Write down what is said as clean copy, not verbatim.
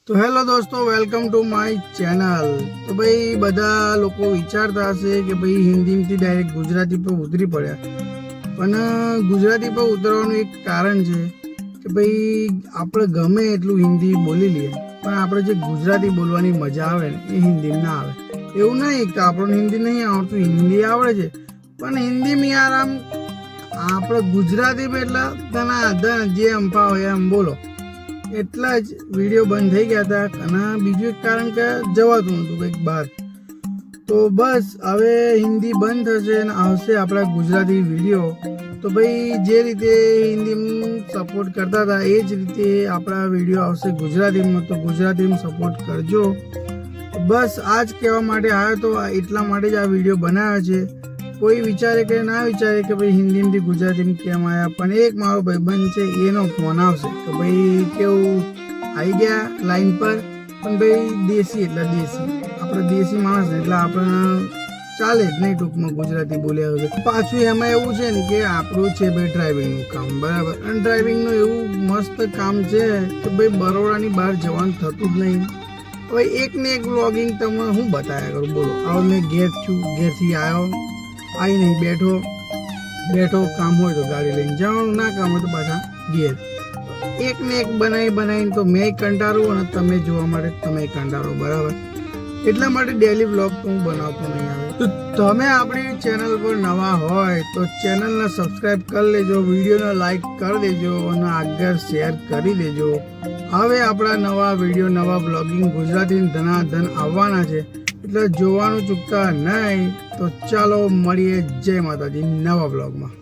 તો હેલો દોસ્તો, welcome to my channel. તો ભાઈ બધા લોકો વિચારતા હશે કે ભાઈ હિન્દીમાંથી ડાયરેક્ટ ગુજરાતી પર ઉતરી પડ્યા, પણ ગુજરાતી પર ઉતરવાનું એક કારણ છે કે ભાઈ આપણે ગમે એટલું હિન્દી બોલી લઈએ, પણ આપણે જે ગુજરાતી બોલવાની મજા આવે ને એ હિન્દીમાં ના આવે। એવું નહીં કે આપણને હિન્દી નહીં આવડતું, હિન્દી આવડે છે, પણ હિન્દીમાં યાર આમ આપણે ગુજરાતીમાં એટલા ધના જે એમ ફાવે એમ બોલો, એટલા જ વિડીયો બંધ થઈ ગયા હતા। અને બીજું એક કારણ કે જવાતું નહોતું કંઈક બહાર, તો બસ હવે હિન્દી બંધ થશે અને આવશે આપણા ગુજરાતી વિડીયો। તો ભાઈ જે રીતે હિન્દીમાં સપોર્ટ કરતા હતા એ જ રીતે આપણા વિડીયો આવશે ગુજરાતીમાં, તો ગુજરાતીમાં સપોર્ટ કરજો। બસ આ જ કહેવા માટે આવ્યો તો, એટલા માટે જ આ વિડીયો બનાવ્યો છે। કોઈ વિચારે કે ના વિચારે કે ભાઈ હિન્દીમાંથી ગુજરાતીમાં કેમ આવ્યા, પણ એક મારો ભાઈબંધ છે એનો ફોન આવશે કે ભાઈ કેવું આવી ગયા લાઈન પર, પણ ભાઈ દેશી એટલે દેશી, આપણે દેશી માણસ ને એટલે આપણે ચાલે જ નહીં ટૂંકમાં ગુજરાતી બોલ્યા વગર। પાછું એમાં એવું છે ને કે આપણું છે ભાઈ ડ્રાઇવિંગનું કામ, બરાબર, અને ડ્રાઇવિંગનું એવું મસ્ત કામ છે કે ભાઈ બરોડાની બહાર જવાનું થતું જ નહીં। હવે એક ને એક વ્લોગિંગ તમને હું બતાવ્યા કરું, બોલો। હવે મેં ઘેર છું, ઘેરથી આવ્યો, આવી નહીં બેઠો, કામ હોય તો ગાડી લઈને જવાનું, ના કામ હોય તો પાછા ઘેર। એક ને એક બનાવીને તો મેં કંટાળું અને તમે જોવા માટે તમે કંટાળો, બરાબર। એટલા માટે ડેલી વ્લોગ તો હું બનાવતો નહીં આવે। તો તમે આપણી ચેનલ પર નવા હોય તો ચેનલને સબસ્ક્રાઈબ કરી લેજો, વિડીયોને લાઈક કરી દેજો અને આગળ શેર કરી દેજો। હવે આપણા નવા વિડીયો, નવા બ્લોગિંગ ગુજરાતી ધનાધન આવવાના છે, એટલે જોવાનું ચૂકતા નહીં। તો ચાલો મળીએ, જય માતાજી, નવા બ્લોગમાં।